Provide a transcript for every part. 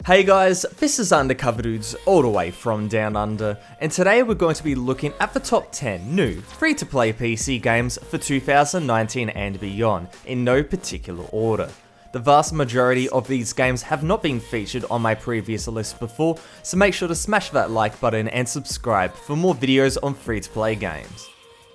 Hey guys, this is Undercover Dudes all the way from Down Under, and today we're going to be looking at the top 10 new free-to-play PC games for 2019 and beyond, in no particular order. The vast majority of these games have not been featured on my previous list before, so make sure to smash that like button and subscribe for more videos on free-to-play games.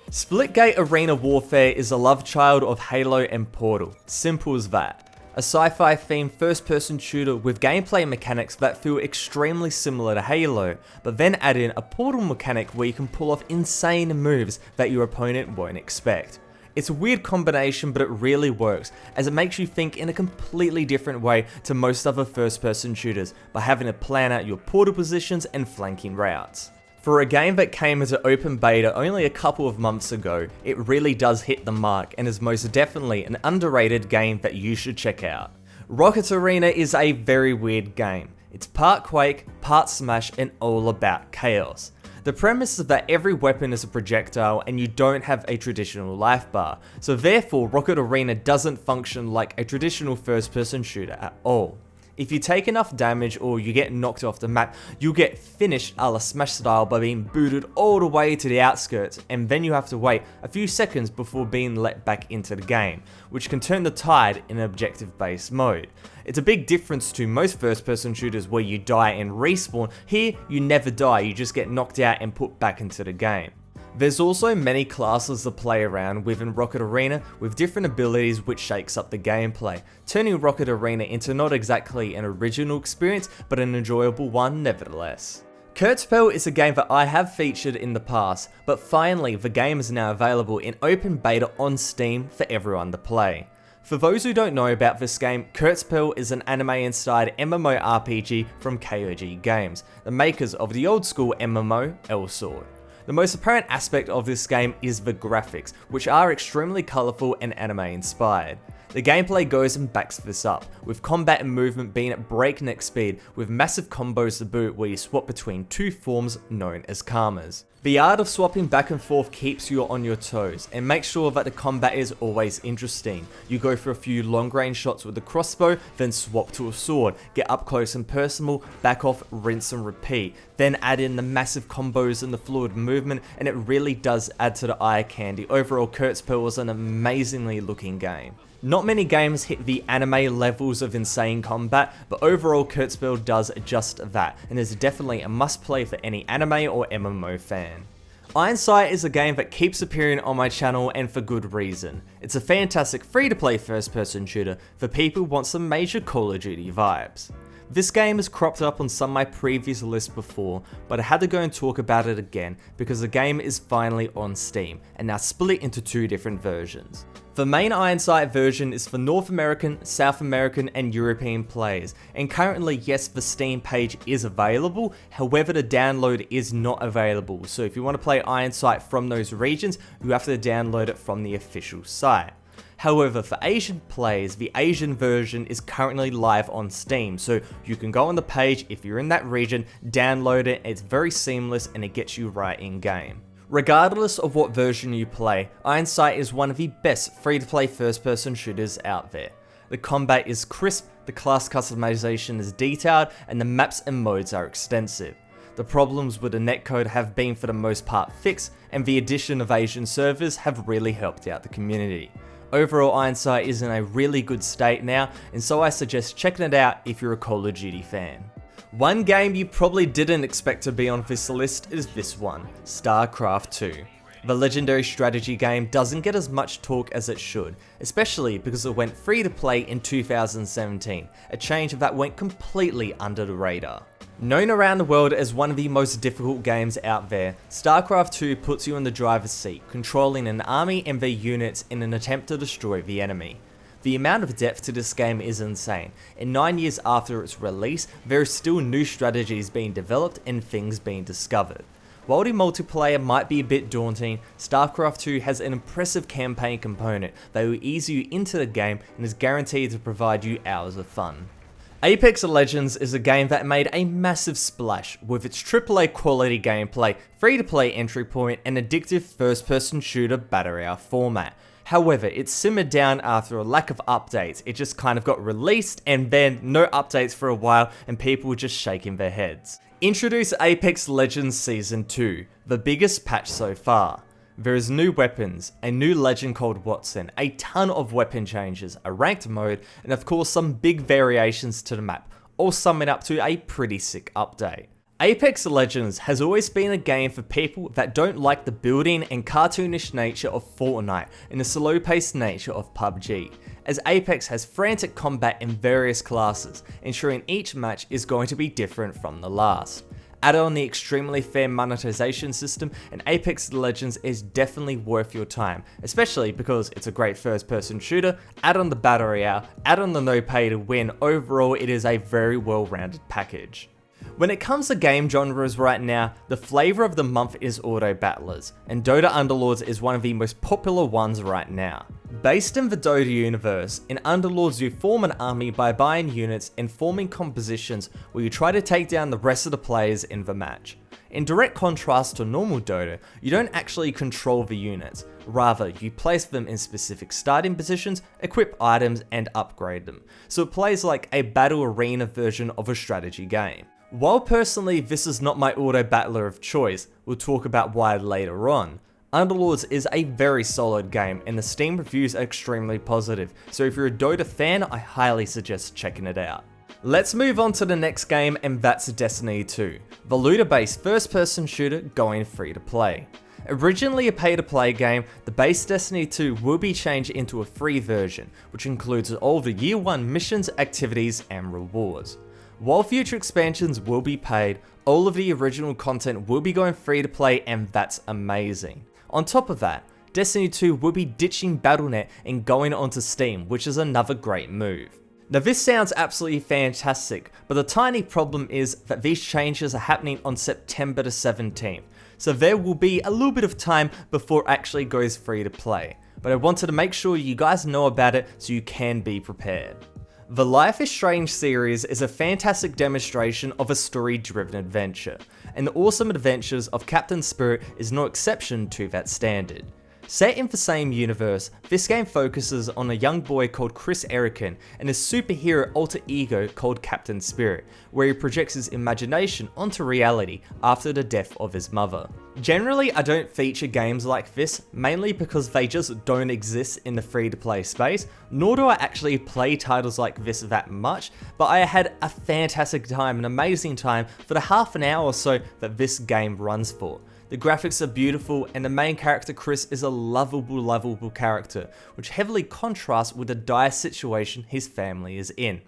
Splitgate Arena Warfare is a love child of Halo and Portal, simple as that. A sci-fi themed first-person shooter with gameplay mechanics that feel extremely similar to Halo, but then add in a Portal mechanic where you can pull off insane moves that your opponent won't expect. It's a weird combination, but it really works, as it makes you think in a completely different way to most other first-person shooters by having to plan out your portal positions and flanking routes. For a game that came as an open beta only a couple of months ago, it really does hit the mark and is most definitely an underrated game that you should check out. Rocket Arena is a very weird game. It's part Quake, part Smash, and all about chaos. The premise is that every weapon is a projectile and you don't have a traditional life bar, so therefore Rocket Arena doesn't function like a traditional first-person shooter at all. If you take enough damage or you get knocked off the map, you'll get finished a la Smash style by being booted all the way to the outskirts, and then you have to wait a few seconds before being let back into the game, which can turn the tide in objective-based mode. It's a big difference to most first-person shooters where you die and respawn. Here, you never die, you just get knocked out and put back into the game. There's also many classes to play around within Rocket Arena with different abilities which shakes up the gameplay, turning Rocket Arena into not exactly an original experience, but an enjoyable one nevertheless. Kurtzpel is a game that I have featured in the past, but finally the game is now available in open beta on Steam for everyone to play. For those who don't know about this game, Kurtzpel is an anime-inspired MMORPG from KOG Games, the makers of the old school MMO L-Sword. The most apparent aspect of this game is the graphics, which are extremely colourful and anime inspired. The gameplay goes and backs this up, with combat and movement being at breakneck speed, with massive combos to boot where you swap between two forms known as karmas. The art of swapping back and forth keeps you on your toes, and makes sure that the combat is always interesting. You go for a few long range shots with the crossbow, then swap to a sword, get up close and personal, back off, rinse and repeat, then add in the massive combos and the fluid movement, and it really does add to the eye candy. Overall, Kurtzpel was an amazingly looking game. Not many games hit the anime levels of insane combat, but overall Kurtzpel does just that, and is definitely a must play for any anime or MMO fan. Ironsight is a game that keeps appearing on my channel, and for good reason. It's a fantastic free-to-play first-person shooter for people who want some major Call of Duty vibes. This game has cropped up on some of my previous lists before, but I had to go and talk about it again because the game is finally on Steam, and now split into two different versions. The main Ironsight version is for North American, South American, and European players, and currently yes, the Steam page is available, however the download is not available, so if you want to play Ironsight from those regions, you have to download it from the official site. However, for Asian players, the Asian version is currently live on Steam, so you can go on the page if you're in that region, download it, it's very seamless and it gets you right in game. Regardless of what version you play, Ironsight is one of the best free-to-play first-person shooters out there. The combat is crisp, the class customization is detailed, and the maps and modes are extensive. The problems with the netcode have been for the most part fixed, and the addition of Asian servers have really helped out the community. Overall, Ironsight is in a really good state now, and so I suggest checking it out if you're a Call of Duty fan. One game you probably didn't expect to be on this list is this one, Starcraft 2. The legendary strategy game doesn't get as much talk as it should, especially because it went free to play in 2017, a change that went completely under the radar. Known around the world as one of the most difficult games out there, Starcraft 2 puts you in the driver's seat, controlling an army and their units in an attempt to destroy the enemy. The amount of depth to this game is insane, and 9 years after its release, there are still new strategies being developed and things being discovered. While the multiplayer might be a bit daunting, Starcraft 2 has an impressive campaign component that will ease you into the game and is guaranteed to provide you hours of fun. Apex Legends is a game that made a massive splash with its AAA quality gameplay, free-to-play entry point, and addictive first-person shooter battle royale format. However, it simmered down after a lack of updates. It just kind of got released and then no updates for a while and people were just shaking their heads. Introduce Apex Legends Season 2, the biggest patch so far. There is new weapons, a new legend called Watson, a ton of weapon changes, a ranked mode, and of course some big variations to the map, all summing up to a pretty sick update. Apex Legends has always been a game for people that don't like the building and cartoonish nature of Fortnite and the slow-paced nature of PUBG, as Apex has frantic combat in various classes, ensuring each match is going to be different from the last. Add on the extremely fair monetization system, and Apex Legends is definitely worth your time, especially because it's a great first-person shooter. Add on the Battle Royale, add on the no pay to win. Overall, it is a very well-rounded package. When it comes to game genres right now, the flavor of the month is auto battlers, and Dota Underlords is one of the most popular ones right now. Based in the Dota universe, in Underlords you form an army by buying units and forming compositions where you try to take down the rest of the players in the match. In direct contrast to normal Dota, you don't actually control the units, rather you place them in specific starting positions, equip items and upgrade them, so it plays like a battle arena version of a strategy game. While personally this is not my auto battler of choice, we'll talk about why later on, Underlords is a very solid game and the Steam reviews are extremely positive, so if you're a Dota fan, I highly suggest checking it out. Let's move on to the next game, and that's Destiny 2, the looter-based first-person shooter going free to play. Originally a pay-to-play game, the base Destiny 2 will be changed into a free version, which includes all the Year 1 missions, activities, and rewards. While future expansions will be paid, all of the original content will be going free to play, and that's amazing. On top of that, Destiny 2 will be ditching Battle.net and going onto Steam, which is another great move. Now this sounds absolutely fantastic, but the tiny problem is that these changes are happening on September the 17th, so there will be a little bit of time before it actually goes free to play. But I wanted to make sure you guys know about it so you can be prepared. The Life is Strange series is a fantastic demonstration of a story-driven adventure, and the awesome adventures of Captain Spirit is no exception to that standard. Set in the same universe, this game focuses on a young boy called Chris Erican and his superhero alter ego called Captain Spirit, where he projects his imagination onto reality after the death of his mother. Generally, I don't feature games like this, mainly because they just don't exist in the free-to-play space, nor do I actually play titles like this that much, but I had a fantastic time, an amazing time, for the half an hour or so that this game runs for. The graphics are beautiful, and the main character Chris is a lovable character, which heavily contrasts with the dire situation his family is in.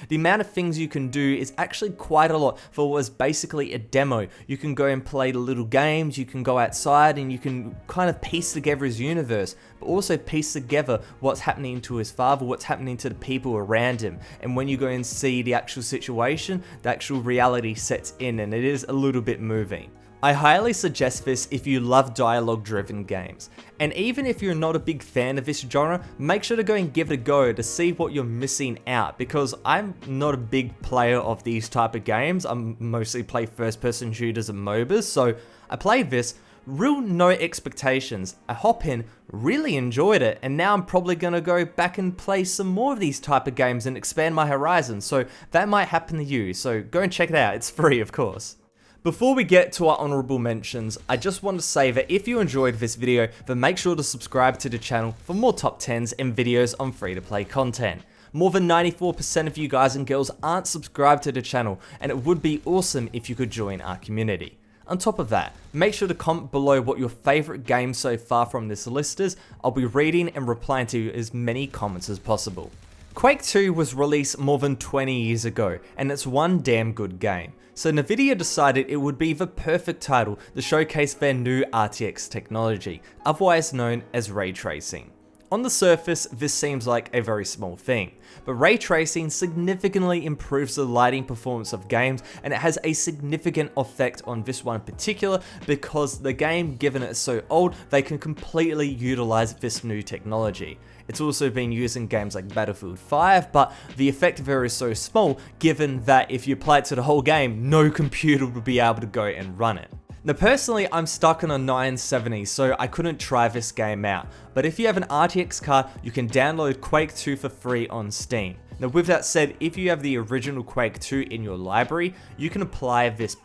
The amount of things you can do is actually quite a lot for what was basically a demo. You can go and play the little games, you can go outside and you can kind of piece together his universe, but also piece together what's happening to his father, what's happening to the people around him. And when you go and see the actual situation, the actual reality sets in, and it is a little bit moving. I highly suggest this if you love dialogue-driven games, and even if you're not a big fan of this genre, make sure to go and give it a go to see what you're missing out, because I'm not a big player of these type of games. I mostly play first-person shooters and MOBAs, so I played this, real no expectations. I hop in, really enjoyed it, and now I'm probably gonna go back and play some more of these type of games and expand my horizons, so that might happen to you, so go and check it out, it's free of course. Before we get to our honorable mentions, I just want to say that if you enjoyed this video, then make sure to subscribe to the channel for more top 10s and videos on free-to-play content. More than 94% of you guys and girls aren't subscribed to the channel, and it would be awesome if you could join our community. On top of that, make sure to comment below what your favourite game so far from this list is. I'll be reading and replying to as many comments as possible. Quake 2 was released more than 20 years ago, and it's one damn good game. So Nvidia decided it would be the perfect title to showcase their new RTX technology, otherwise known as ray tracing. On the surface, this seems like a very small thing, but ray tracing significantly improves the lighting performance of games, and it has a significant effect on this one in particular because the game, given it's so old, they can completely utilize this new technology. It's also been used in games like Battlefield 5, but the effect there is so small given that if you apply it to the whole game, no computer would be able to go and run it. Now personally, I'm stuck on a 970, so I couldn't try this game out. But if you have an RTX card, you can download Quake 2 for free on Steam. Now with that said, if you have the original Quake 2 in your library, you can apply this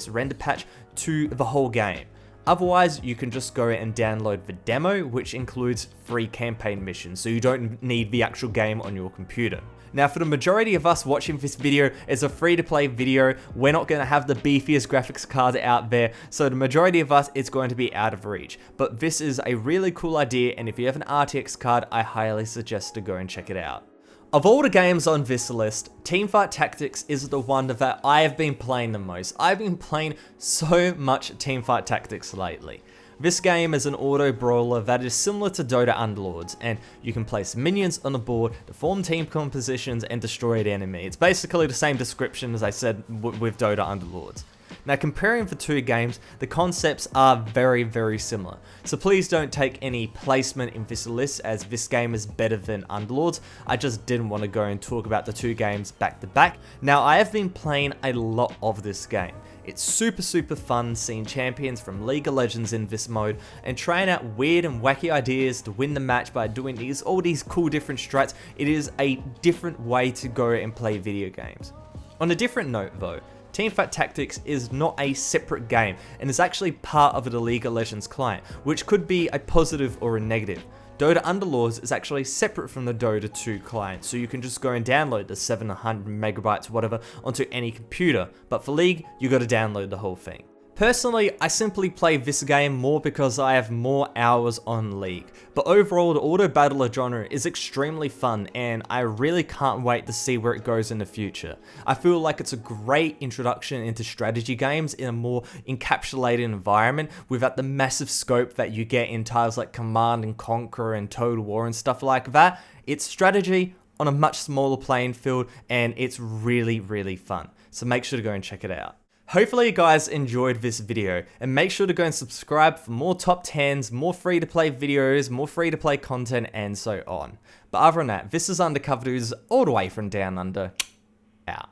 render patch to the whole game. Otherwise, you can just go and download the demo, which includes free campaign missions, so you don't need the actual game on your computer. Now for the majority of us watching this video, it's a free to play video. We're not going to have the beefiest graphics card out there, so the majority of us, it's going to be out of reach. But this is a really cool idea, and if you have an RTX card, I highly suggest to go and check it out. Of all the games on this list, Teamfight Tactics is the one that I have been playing the most. I've been playing so much Teamfight Tactics lately. This game is an auto brawler that is similar to Dota Underlords, and you can place minions on the board to form team compositions and destroy an enemy. It's basically the same description as I said with Dota Underlords. Now comparing the two games, the concepts are very, very similar. So please don't take any placement in this list as this game is better than Underlords. I just didn't want to go and talk about the two games back to back. Now I have been playing a lot of this game. It's super fun seeing champions from League of Legends in this mode and trying out weird and wacky ideas to win the match by doing all these cool different strats. It is a different way to go and play video games. On a different note though, Teamfight Tactics is not a separate game and is actually part of the League of Legends client, which could be a positive or a negative. Dota Underlords is actually separate from the Dota 2 client, so you can just go and download the 700 megabytes whatever onto any computer, but for League, you gotta download the whole thing. Personally, I simply play this game more because I have more hours on League, but overall the auto battler genre is extremely fun and I really can't wait to see where it goes in the future. I feel like it's a great introduction into strategy games in a more encapsulated environment without the massive scope that you get in titles like Command and Conquer and Total War and stuff like that. It's strategy on a much smaller playing field and it's really fun, so make sure to go and check it out. Hopefully you guys enjoyed this video, and make sure to go and subscribe for more top 10s, more free to play videos, more free to play content, and so on. But other than that, this is Undercover Dudes all the way from Down Under, out.